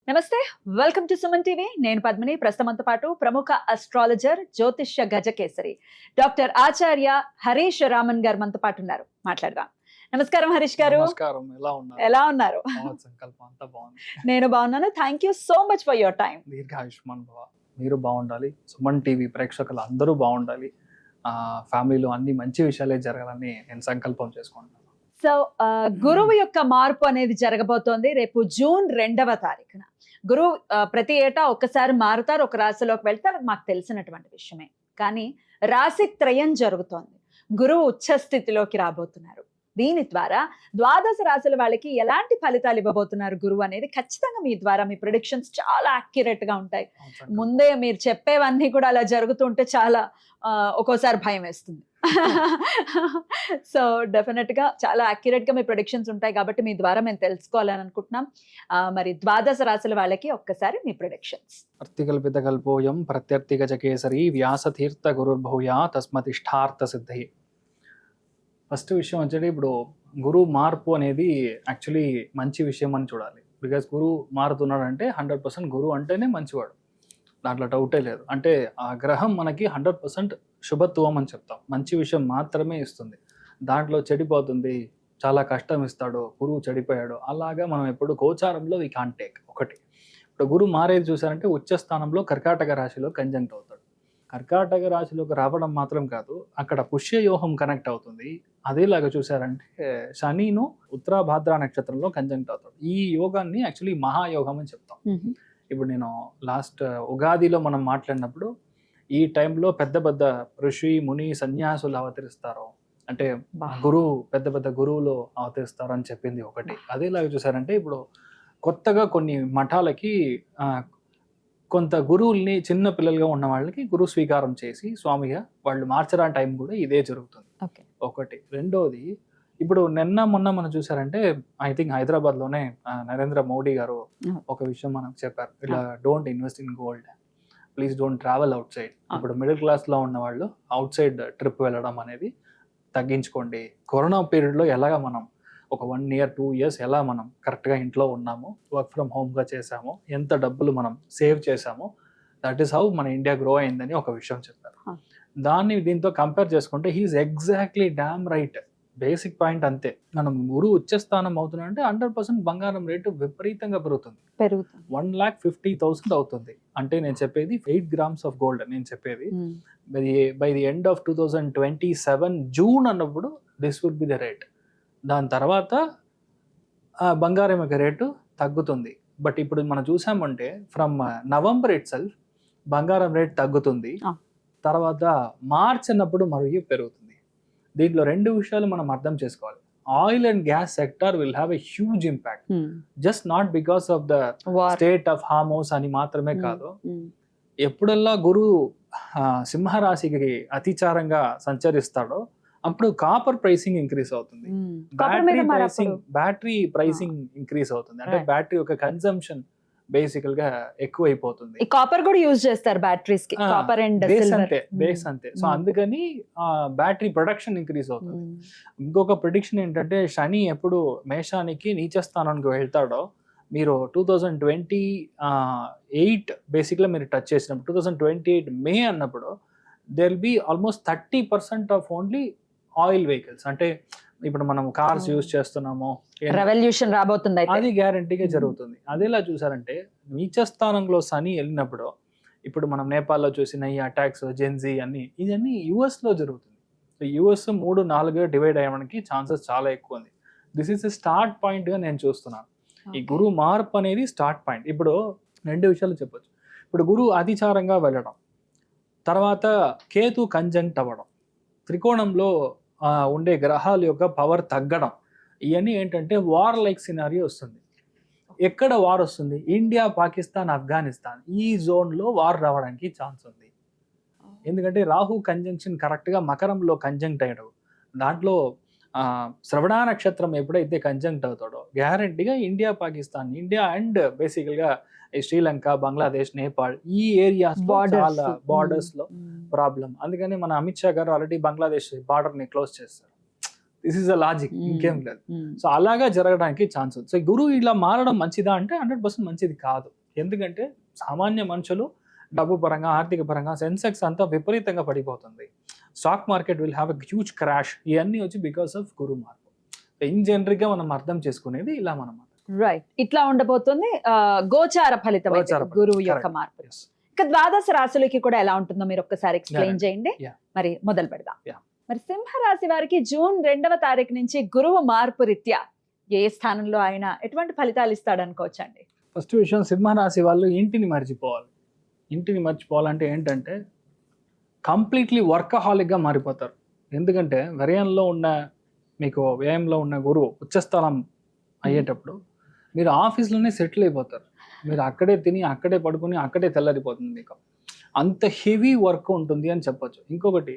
నమస్తే, welcome to Suman TV. నేను పద్మిని. ప్రస్తుతంతో పాటు ప్రముఖ అస్ట్రాలజర్, జ్యోతిష్య గజకేసరి డాక్టర్ ఆచార్య హరీష్ రామన్ గారు మనతో పాటు ఉన్నారు. మాట్లాడదాం. నమస్కారం హరీష్ గారు. నమస్కారం. ఎలా ఉన్నారు? సంకల్పం అంతా బాగుంది. నేను బాగున్నాను. Thank you so much for your time. దీర్ఘాయుష్మాన్ భవ. మీరు బాగుండాలి, సుమన్ టీవీ ప్రేక్షకులు అందరూ బాగుండాలి, ఫ్యామిలీలో అన్ని మంచి విషయాలే జరగాలని నేను సంకల్పం చేసుకుంటున్నాను. సో గురువు యొక్క మార్పు అనేది జరగబోతోంది రేపు జూన్ 2వ తారీఖున. గురువు ప్రతి ఏటా ఒక్కసారి మారుతారు, ఒక రాశిలోకి వెళ్తారు, మాకు తెలిసినటువంటి విషయమే. కానీ రాశి త్రయం జరుగుతోంది. గురువు ఉచ్చ స్థితిలోకి రాబోతున్నారు. దీని ద్వారా ద్వాదశ రాశుల వాళ్ళకి ఎలాంటి ఫలితాలు ఇవ్వబోతున్నారు గురువు అనేది ఖచ్చితంగా మీ ద్వారా మీ ప్రిడిక్షన్స్ చాలా యాక్యురేట్ గా ఉంటాయి. ముందే మీరు చెప్పేవన్నీ కూడా అలా జరుగుతుంటే చాలా ఒక్కోసారి భయం వేస్తుంది. సో డెఫినెట్ గా చాలా యాక్యురేట్ గా మీ ప్రొడిక్షన్స్ ఉంటాయి కాబట్టి మీ ద్వారా మేము తెలుసుకోవాలని అనుకుంటున్నాం. మరి ద్వాదశ రాశుల వాళ్ళకి ఒక్కసారి మీ ప్రొడిక్షన్స్. అర్థికల్పిత కల్పోయం ప్రత్యర్థి గజకేసరి వ్యాసతీర్థ గురుర్భూయా తస్మతిష్టార్థ సిద్ధి. ఫస్ట్ విషయం వచ్చేది, ఇప్పుడు గురువు మార్పు అనేది యాక్చువల్లీ మంచి విషయం అని చూడాలి. బికాస్ గురువు మారుతున్నాడంటే 100% గురువు అంటేనే మంచివాడు, దాంట్లో డౌటే లేదు. అంటే ఆ గ్రహం మనకి 100% శుభత్వం అని చెప్తాం. మంచి విషయం మాత్రమే ఇస్తుంది, దాంట్లో చెడిపోతుంది, చాలా కష్టం ఇస్తాడు, గురువు చెడిపోయాడు అలాగా మనం ఎప్పుడు గోచారంలో వీ కాంట్ టేక్. ఒకటి, ఇప్పుడు గురువు మారేది చూసారంటే ఉచ్చ స్థానంలో కర్కాటక రాశిలో కంజంక్ట్ అవుతాడు. కర్కాటక రాశిలోకి రావడం మాత్రం కాదు, అక్కడ పుష్యయోహం కనెక్ట్ అవుతుంది. అదేలాగా చూసారంటే శనిను ఉత్తరాభాద్ర నక్షత్రంలో కంజంక్ట్ అవుతాడు. ఈ యోగాన్ని యాక్చువల్లీ మహాయోగం అని చెప్తాం. ఇప్పుడు నేను లాస్ట్ ఉగాదిలో మనం మాట్లాడినప్పుడు ఈ టైంలో పెద్ద పెద్ద ఋషి ముని సన్యాసులు అవతరిస్తారు, అంటే గురువు పెద్ద పెద్ద గురువులు అవతరిస్తారు అని చెప్పింది ఒకటి. అదేలాగా చూసారంటే ఇప్పుడు కొత్తగా కొన్ని మఠాలకి కొంత గురువుల్ని చిన్న పిల్లలుగా ఉన్న వాళ్ళకి గురువు స్వీకారం చేసి స్వామిగా వాళ్ళు మార్చడానికి టైం కూడా ఇదే జరుగుతుంది. ఒకటి. రెండోది, ఇప్పుడు నిన్న మొన్న మనం చూసారంటే ఐ థింక్ హైదరాబాద్లోనే నరేంద్ర మోడీ గారు ఒక విషయం మనకు చెప్పారు, ఇలా don't invest in gold, please don't travel out side. ఇప్పుడు మిడిల్ క్లాస్లో ఉన్న వాళ్ళు అవుట్ సైడ్ ట్రిప్ వెళ్ళడం అనేది తగ్గించుకోండి. కరోనా పీరియడ్లో ఎలాగా మనం ఒక 1 year 2 years ఎలా మనం కరెక్ట్గా ఇంట్లో ఉన్నాము, వర్క్ ఫ్రమ్ హోమ్గా చేసాము, ఎంత డబ్బులు మనం సేవ్ చేసామో, దట్ ఈస్ హౌ మన ఇండియా గ్రో అయిందని ఒక విషయం చెప్పారు. దాన్ని దీంతో కంపేర్ చేసుకుంటే he is exactly damn right. Basic point అంతే. మనం గురువు ఉచ్చస్థానం అవుతున్నా అంటే 100% బంగారం రేటు విపరీతంగా పెరుగుతుంది. 1,50,000 అవుతుంది. అంటే నేను చెప్పేది 8 grams ఆఫ్ గోల్డ్. నేను చెప్పేది by the end of 2027 June అన్నప్పుడు this would be the rate. దాని తర్వాత బంగారం యొక్క రేటు తగ్గుతుంది. బట్ ఇప్పుడు మనం చూసామంటే ఫ్రమ్ నవంబర్ ఇట్ సెల్ఫ్ బంగారం రేట్ తగ్గుతుంది, తర్వాత మార్చ్ అన్నప్పుడు మరియు పెరుగుతుంది. దీంట్లో 2 విషయాలు మనం అర్థం చేసుకోవాలి. Oil and gas sector will have a huge impact, just not because of the state of Hormuz అని మాత్రమే కాదు. ఎప్పుడల్లా గురువు సింహరాశికి అతిచారంగా సంచరిస్తాడో అప్పుడు కాపర్ ప్రైసింగ్ ఇంక్రీజ్ అవుతుంది, బ్యాటరీ ప్రైసింగ్ ఇంక్రీజ్ అవుతుంది. అంటే బ్యాటరీ యొక్క కన్సంప్షన్ బేసికల్ గా ఎక్కువైపోతుంది. కాపర్ కూడా యూజ్ చేస్తారు బ్యాటరీస్ కి, కాపర్ అండ్ బేస్ అంతే. సో అందుకని బ్యాటరీ ప్రొడక్షన్ ఇంక్రీజ్ అవుతుంది. ఇంకొక ప్రిడిక్షన్ ఏంటంటే శని ఎప్పుడు మేషానికి నీచ స్థానానికి వెళ్తాడో, మీరు 2028 బేసిక్గా మీరు టచ్ చేసినప్పుడు 2028 మే అన్నప్పుడు there will be almost 30% of only oil vehicles. అంటే ఇప్పుడు మనం కార్స్ యూజ్ చేస్తున్నాము, రెవల్యూషన్ రాబోతుంది, అది గ్యారంటీగా జరుగుతుంది. అదేలా చూసారంటే నీచ స్థానంలో శని వెళ్ళినప్పుడు, ఇప్పుడు మనం నేపాల్లో చూసిన ఈ అటాక్స్ జెన్జీ అన్ని ఇవన్నీ యుఎస్ లో జరుగుతుంది. సో యుఎస్ 3-4గా డివైడ్ అయ్యడానికి ఛాన్సెస్ చాలా ఎక్కువ ఉంది. దిస్ ఈస్ స్టార్ట్ పాయింట్ గా నేను చూస్తున్నాను. ఈ గురువు మార్పు అనేది స్టార్ట్ పాయింట్. ఇప్పుడు 2 విషయాలు చెప్పొచ్చు. ఇప్పుడు గురువు అతిచారంగా వెళ్ళడం, తర్వాత కేతు కంజంక్ట్ అవ్వడం, త్రికోణంలో ఉండే గ్రహాల యొక్క పవర్ తగ్గడం, ఇవన్నీ ఏంటంటే వార్ లైక్ సినారియో వస్తుంది. ఎక్కడ వార్ వస్తుంది? ఇండియా, పాకిస్తాన్, ఆఫ్ఘనిస్తాన్ ఈ జోన్లో వార్ రావడానికి ఛాన్స్ ఉంది. ఎందుకంటే రాహు కంజంక్షన్ కరెక్ట్గా మకరంలో కంజంక్ట్ అయ్యాడు. దాంట్లో శ్రవణ నక్షత్రం ఎప్పుడైతే కంజంక్ట్ అవుతాడో గ్యారంటీగా ఇండియా, పాకిస్తాన్, ఇండియా అండ్ బేసికల్గా శ్రీలంక, బంగ్లాదేశ్, నేపాల్ ఈ ఏరియాస్ చాలా బార్డర్స్ లో ప్రాబ్లం. అందుకని మన అమిత్ షా గారు ఆల్రెడీ బంగ్లాదేశ్ బార్డర్ ని క్లోజ్ చేస్తారు. This is a logic, Hmm. ఇంకేం లేదు. సో అలాగా జరగడానికి ఛాన్స్ ఉంది. సో గురువు ఇలా మారడం మంచిదా అంటే 100% మంచిది కాదు. ఎందుకంటే సామాన్య మనుషులు డబ్బు పరంగా, ఆర్థిక పరంగా సెన్సెక్స్ అంతా విపరీతంగా పడిపోతుంది. Stock market will have a huge crash. ఇవన్నీ వచ్చి బికాస్ ఆఫ్ గురు మార్పు. ఇన్ జనరిక్ గా మనం అర్థం చేసుకునేది ఇలా మనం. రైట్, ఇట్లా ఉండబోతుంది గోచార ఫలితం అయితే గోచార ఫలితం. గురువు యొక్క Correct. మార్పు. Yes. ఇక ద్వాదశ రాశులకి కూడా ఎలా ఉంటుందో మీరు ఒక్కసారి ఎక్స్ప్లెయిన్ Yeah. చేయండి. Yeah. మరి మొదలు పెడదాం. Yeah. మరి సింహరాశి వారికి జూన్ 2వ తారీఖు నుంచి గురువు మార్పు రీత్యా ఏ స్థానంలో ఆయన ఎటువంటి ఫలితాలు ఇస్తాడు అనుకోవచ్చండి? ఫస్ట్ విషయం, సింహరాశి వాళ్ళు ఇంటిని మర్చిపోవాలి. ఇంటిని మర్చిపోవాలంటే ఏంటంటే కంప్లీట్లీ వర్కహాలిక్గా మారిపోతారు. ఎందుకంటే వ్యయంలో ఉన్న మీకు వ్యయంలో ఉన్న గురువు ఉచ్చస్థలం అయ్యేటప్పుడు మీరు ఆఫీస్లోనే సెటిల్ అయిపోతారు. మీరు అక్కడే తిని అక్కడే పడుకుని అక్కడే తెల్లరిపోతుంది. మీకు అంత హెవీ వర్క్ ఉంటుంది అని చెప్పొచ్చు. ఇంకొకటి,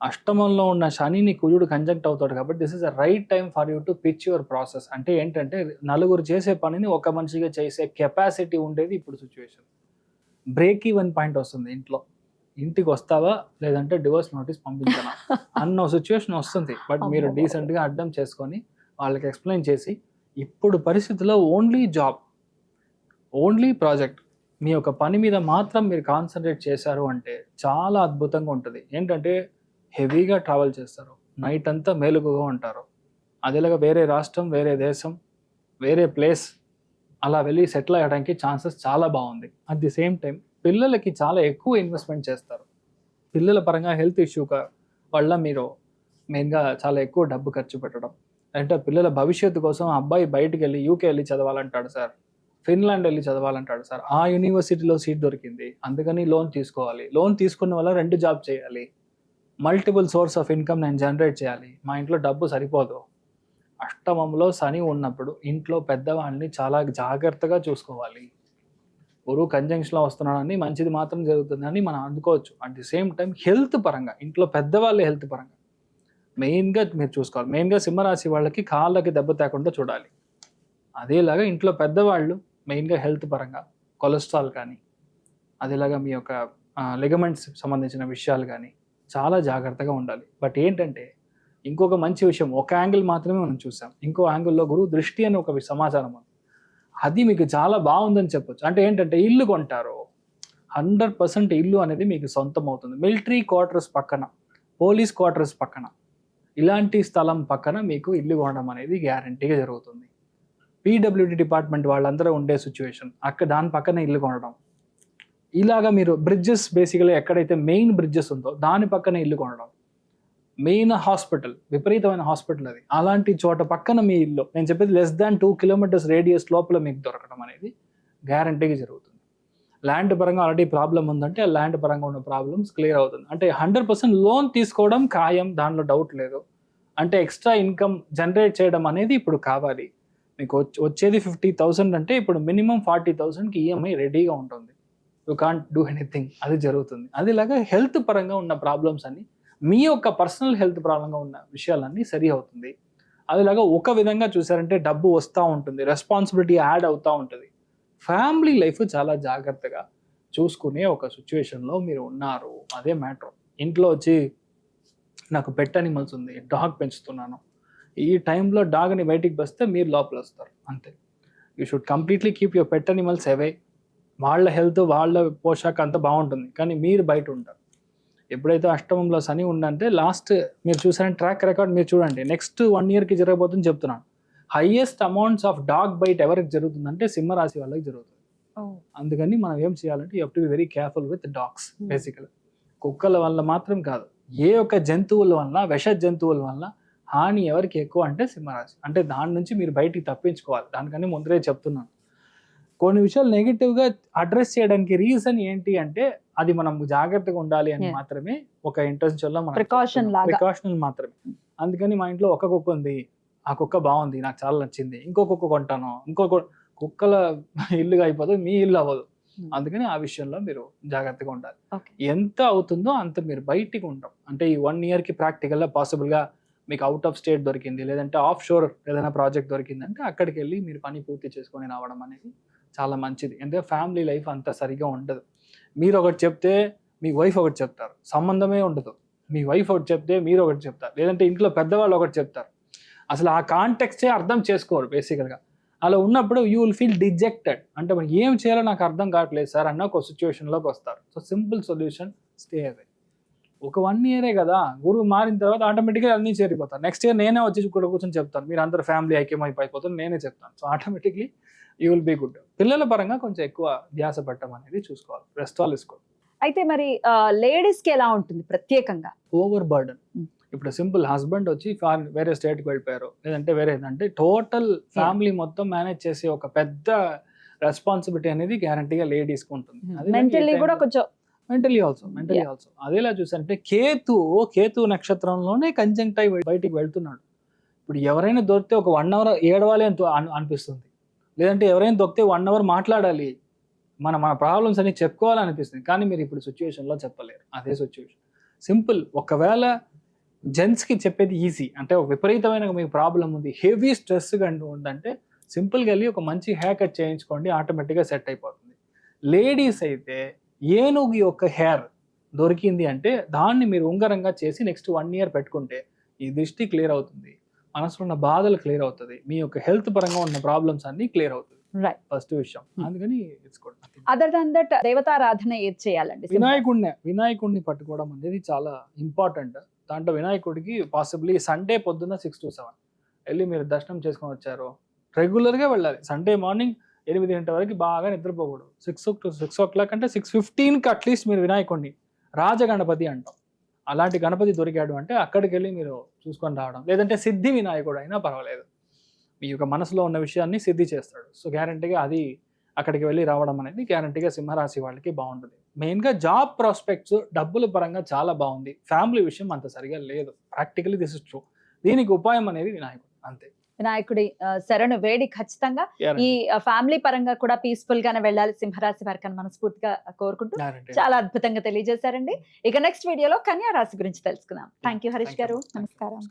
అష్టమంలో ఉన్న శనిని కుజుడు కంజంక్ట్ అవుతాడు కాబట్టి this is a right time for you to pitch your process. అంటే ఏంటంటే నలుగురు చేసే పనిని ఒక మనిషిగా చేసే కెపాసిటీ ఉండేది ఇప్పుడు సిచ్యువేషన్. బ్రేక్ ఈవెన్ పాయింట్ వస్తుంది. ఇంటికి వస్తావా లేదంటే డివోర్స్ నోటీస్ పంపించాలా అన్న సిచ్యువేషన్ వస్తుంది. బట్ మీరు డీసెంట్గా అర్థం చేసుకొని వాళ్ళకి ఎక్స్ప్లెయిన్ చేసి ఇప్పుడు పరిస్థితిలో ఓన్లీ జాబ్, ఓన్లీ ప్రాజెక్ట్, మీ యొక్క పని మీద మాత్రం మీరు కాన్సన్ట్రేట్ చేశారు అంటే చాలా అద్భుతంగా ఉంటుంది. ఏంటంటే హెవీగా ట్రావెల్ చేస్తారు, నైట్ అంతా మేలుగుగా ఉంటారు. అదేలాగా వేరే రాష్ట్రం, వేరే దేశం, వేరే ప్లేస్ అలా వెళ్ళి సెటిల్ అయ్యడానికి ఛాన్సెస్ చాలా బాగుంది. అట్ ది సేమ్ టైం పిల్లలకి చాలా ఎక్కువ ఇన్వెస్ట్మెంట్ చేస్తారు. పిల్లల పరంగా హెల్త్ ఇష్యూ వల్ల మీరు మెయిన్గా చాలా ఎక్కువ డబ్బు ఖర్చు పెట్టడం. అంటే పిల్లల భవిష్యత్తు కోసం అబ్బాయి బయటికి వెళ్ళి యూకే వెళ్ళి చదవాలంటాడు సార్, ఫిన్లాండ్ వెళ్ళి చదవాలంటాడు సార్, ఆ యూనివర్సిటీలో సీట్ దొరికింది అందుకని లోన్ తీసుకోవాలి, లోన్ తీసుకున్న వల్ల 2 జాబ్ చేయాలి, మల్టిపుల్ సోర్స్ ఆఫ్ ఇన్కమ్ నేను జనరేట్ చేయాలి, మా ఇంట్లో డబ్బు సరిపోదు. అష్టమంలో శని ఉన్నప్పుడు ఇంట్లో పెద్దవాళ్ళని చాలా జాగ్రత్తగా చూసుకోవాలి. గురువు కంజంక్షన్లో వస్తున్నాడని మంచిది మాత్రం జరుగుతుందని మనం అందుకోవచ్చు. At the same time health పరంగా, ఇంట్లో పెద్దవాళ్ళ హెల్త్ పరంగా మెయిన్గా మీరు చూసుకోవాలి. మెయిన్గా సింహరాశి వాళ్ళకి కాళ్ళకి దెబ్బ తేకుండా చూడాలి. అదేలాగా ఇంట్లో పెద్దవాళ్ళు మెయిన్గా హెల్త్ పరంగా కొలెస్ట్రాల్ కానీ, అదేలాగా మీ యొక్క లిగమెంట్స్ సంబంధించిన విషయాలు కానీ చాలా జాగ్రత్తగా ఉండాలి. బట్ ఏంటంటే ఇంకొక మంచి విషయం, ఒక యాంగిల్ మాత్రమే మనం చూసాం. ఇంకో యాంగిల్లో గురువు దృష్టి అని ఒక సమాచారం ఉంది. అది మీకు చాలా బాగుందని చెప్పొచ్చు. అంటే ఏంటంటే ఇల్లు కొంటారు, 100% ఇల్లు అనేది మీకు సొంతం అవుతుంది. మిలిటరీ క్వార్టర్స్ పక్కన, పోలీస్ క్వార్టర్స్ పక్కన, ఇలాంటి స్థలం పక్కన మీకు ఇల్లు కొనడం అనేది గ్యారంటీగా జరుగుతుంది. పీడబ్ల్యూడి డిపార్ట్మెంట్ వాళ్ళందరూ ఉండే సిచ్యువేషన్, అక్కడ దాని పక్కన ఇల్లు కొనడం. ఇలాగా మీరు బ్రిడ్జెస్, బేసికలీ ఎక్కడైతే మెయిన్ బ్రిడ్జెస్ ఉందో దాని పక్కన ఇల్లు కొనడం. మెయిన్ హాస్పిటల్, విపరీతమైన హాస్పిటల్ అది, అలాంటి చోట పక్కన మీ ఇల్లు, నేను చెప్పేది లెస్ దాన్ 2 కిలోమీటర్స్ రేడియస్ లోపల మీకు దొరకడం అనేది గ్యారంటీగా జరుగుతుంది. ల్యాండ్ పరంగా ఆల్రెడీ ప్రాబ్లం ఉందంటే ఆ ల్యాండ్ పరంగా ఉన్న ప్రాబ్లమ్స్ క్లియర్ అవుతుంది. అంటే 100% లోన్ తీసుకోవడం ఖాయం, దానిలో డౌట్ లేదు. అంటే ఎక్స్ట్రా ఇన్కమ్ జనరేట్ చేయడం అనేది ఇప్పుడు కావాలి. మీకు వచ్చేది 50,000 అంటే ఇప్పుడు మినిమం 40,000కి ఈఎంఐ రెడీగా ఉంటుంది. యూ కాంట్ డూ ఎనీథింగ్, అది జరుగుతుంది. అదేలాగా హెల్త్ పరంగా ఉన్న ప్రాబ్లమ్స్ అన్ని, మీ యొక్క పర్సనల్ హెల్త్ ప్రాబ్లంగా ఉన్న విషయాలన్నీ సరి అవుతుంది. అదేలాగా ఒక విధంగా చూసారంటే డబ్బు వస్తూ ఉంటుంది, రెస్పాన్సిబిలిటీ యాడ్ అవుతూ ఉంటుంది. ఫ్యామిలీ లైఫ్ చాలా జాగ్రత్తగా చూసుకునే ఒక సిచ్యువేషన్లో మీరు ఉన్నారు. అదే మ్యాటర్. ఇంట్లో వచ్చి నాకు పెట్ అనిమల్స్ ఉంది, డాగ్ పెంచుతున్నాను, ఈ టైంలో డాగ్ని బయటికి వస్తే మీరు లోపల వస్తారు అంతే. You should completely keep your pet animals away. వాళ్ళ హెల్త్, వాళ్ళ పోషాక అంతా బాగుంటుంది, కానీ మీరు బయట ఉంటారు. ఎప్పుడైతే అష్టమంలో శని ఉందంటే లాస్ట్ మీరు చూసారంటే ట్రాక్ రికార్డ్ మీరు చూడండి, నెక్స్ట్ 1 yearకి జరగబోతుందని చెప్తున్నాను. Highest amounts of dog bite ఎవరికి జరుగుతుందంటే సింహరాశి వాళ్ళకి జరుగుతుంది. అందుకని మనం ఏం చేయాలంటే you have to be very careful with dogs. బేసికల్ కుక్కల వల్ల మాత్రం కాదు, ఏ ఒక్క జంతువుల వల్ల, విష జంతువుల వల్ల హాని ఎవరికి ఎక్కువ అంటే సింహరాశి. అంటే దాని నుంచి మీరు బయటికి తప్పించుకోవాలి. దానికని ముందరే చెప్తున్నాను. కొన్ని విషయాలు నెగిటివ్గా అడ్రస్ చేయడానికి రీజన్ ఏంటి అంటే అది మనం జాగ్రత్తగా ఉండాలి అని మాత్రమే, ఒక ఇంటెన్షన్లో మనం ప్రికాషన్ మాత్రమే. అందుకని మా ఇంట్లో ఒక కుక్క ఉంది, ఆ కుక్క బాగుంది, నాకు చాలా నచ్చింది, ఇంకో కుక్క కొంటాను, కుక్కల ఇల్లుగా అయిపోతుంది, మీ ఇల్లు అవ్వదు. అందుకని ఆ విషయంలో మీరు జాగ్రత్తగా ఉండాలి. ఎంత అవుతుందో అంత మీరు బయటికి ఉంటాం. అంటే ఈ 1 yearకి ప్రాక్టికల్గా పాసిబుల్గా మీకు అవుట్ ఆఫ్ స్టేట్ దొరికింది, లేదంటే ఆఫ్ షోర్ ఏదైనా ప్రాజెక్ట్ దొరికిందంటే అక్కడికి వెళ్ళి మీరు పని పూర్తి చేసుకొని రావడం అనేది చాలా మంచిది. ఎందుకంటే ఫ్యామిలీ లైఫ్ అంత సరిగా ఉండదు. మీరు ఒకటి చెప్తే మీ వైఫ్ ఒకటి చెప్తారు, సంబంధమే ఉండదు. మీ వైఫ్ ఒకటి చెప్తే మీరు ఒకటి చెప్తారు, లేదంటే ఇంట్లో పెద్దవాళ్ళు ఒకటి చెప్తారు, అసలు ఆ కాంటెక్స్టే అర్థం చేసుకోరు బేసికల్గా. అలా ఉన్నప్పుడు యూ విల్ ఫీల్ డిజెక్టెడ్. అంటే మరి ఏం చేయాలో నాకు అర్థం కావట్లేదు సార్ అన్న ఒక సిచ్యువేషన్లోకి వస్తారు. So simple solution, stay away. ఒక 1 ఇయరే కదా, గురువు మారిన తర్వాత ఆటోమేటిక్గా అన్నీ చేరిపోతారు. నెక్స్ట్ ఇయర్ నేనే వచ్చి ఇక్కడ కూర్చొని చెప్తాను, మీరు అందరూ ఫ్యామిలీ ఐక్యమైపోతారు, నేనే చెప్తాను. So automatically you will be good. పిల్లల పరంగా కొంచెం ఎక్కువ ధ్యాస పెట్టడం అనేది చూసుకోవాలి, రెస్ట్ ఆల్ ఇసుకోవాలి. అయితే మరి లేడీస్ కి ఎలా ఉంటుంది ప్రత్యేకంగా? Over burden. ఇప్పుడు సింపుల్ హస్బెండ్ వచ్చి వేరే స్టేట్కి వెళ్ళిపోయారు, లేదంటే వేరే అంటే టోటల్ ఫ్యామిలీ మొత్తం మేనేజ్ చేసే ఒక పెద్ద రెస్పాన్సిబిలిటీ అనేది గ్యారంటీగా లేడీస్కి ఉంటుంది. మెంటల్లీ కూడా కొంచెం మెంటలీ ఆల్సో అదేలా చూసారంటే కేతు నక్షత్రంలోనే కంజంక్ట్ అయి బయటికి వెళ్తున్నాడు. ఇప్పుడు ఎవరైనా దొరికితే ఒక 1 అవర్ ఏడవాలి అని అనిపిస్తుంది, లేదంటే ఎవరైనా దొరికితే 1 అవర్ మాట్లాడాలి, మన ప్రాబ్లమ్స్ అన్ని చెప్పుకోవాలనిపిస్తుంది. కానీ మీరు ఇప్పుడు సిచ్యువేషన్లో చెప్పలేరు. అదే సిచ్యువేషన్ సింపుల్. ఒకవేళ జెంట్స్కి చెప్పేది ఈజీ, అంటే ఒక విపరీతమైన మీకు ప్రాబ్లం ఉంది, హెవీ స్ట్రెస్గా ఉందంటే సింపుల్గా వెళ్ళి ఒక మంచి హెయిర్ కట్ చేయించుకోండి, ఆటోమేటిక్గా సెట్ అయిపోతుంది. లేడీస్ అయితే ఏనుగు యొక్క హెయిర్ దొరికింది అంటే దాన్ని మీరు ఉంగరంగా చేసి నెక్స్ట్ 1 ఇయర్ పెట్టుకుంటే ఈ దృష్టి క్లియర్ అవుతుంది, మనసులో ఉన్న బాధలు క్లియర్ అవుతుంది, మీ యొక్క హెల్త్ పరంగా ఉన్న ప్రాబ్లమ్స్ అన్ని క్లియర్ అవుతుంది. ఫస్ట్ విషయం. అందుకని it's good. Other than that దేవతారాధన ఏది చేయాలండి? వినాయకుడిని పట్టుకోవడం అనేది చాలా ఇంపార్టెంట్. దాంట్లో వినాయకుడికి పాసిబ్లీ సండే పొద్దున్న 6 to 7 వెళ్ళి మీరు దర్శనం చేసుకొని వచ్చారు, రెగ్యులర్గా వెళ్ళాలి. సండే మార్నింగ్ 8 గంటల వరకు బాగా నిద్రపోకూడదు. 6 o'clock అంటే 6:15కి అట్లీస్ట్ మీరు వినాయకుడిని, రాజగణపతి అంటాం, అలాంటి గణపతి దొరికాడు అంటే అక్కడికి వెళ్ళి మీరు చూసుకొని రావడం. లేదంటే సిద్ధి వినాయకుడు అయినా పర్వాలేదు, మీ యొక్క మనసులో ఉన్న విషయాన్ని సిద్ధి చేస్తాడు. సో గ్యారంటీగా అది అక్కడికి వెళ్ళి రావడం అనేది గ్యారంటీగా సింహరాశి వాళ్ళకి బాగుంటుంది. మెయిన్గా జాబ్ ప్రాస్పెక్ట్స్ డబ్బుల పరంగా చాలా బాగుంది, ఫ్యామిలీ విషయం అంత సరిగా లేదు. Practically this is true. దీనికి ఉపాయం అనేది వినాయకుడు, అంతే. వినాయకుడి శరణు వేడి ఖచ్చితంగా ఈ ఫ్యామిలీ పరంగా కూడా పీస్ఫుల్ గానే వెళ్ళాలి సింహరాశి వారికి అని మనస్ఫూర్తిగా కోరుకుంటూ చాలా అద్భుతంగా తెలియజేశారండి. ఇక నెక్స్ట్ వీడియోలో కన్యా రాశి గురించి తెలుసుకుందాం. థ్యాంక్ యూ హరీష్ గారు, నమస్కారం.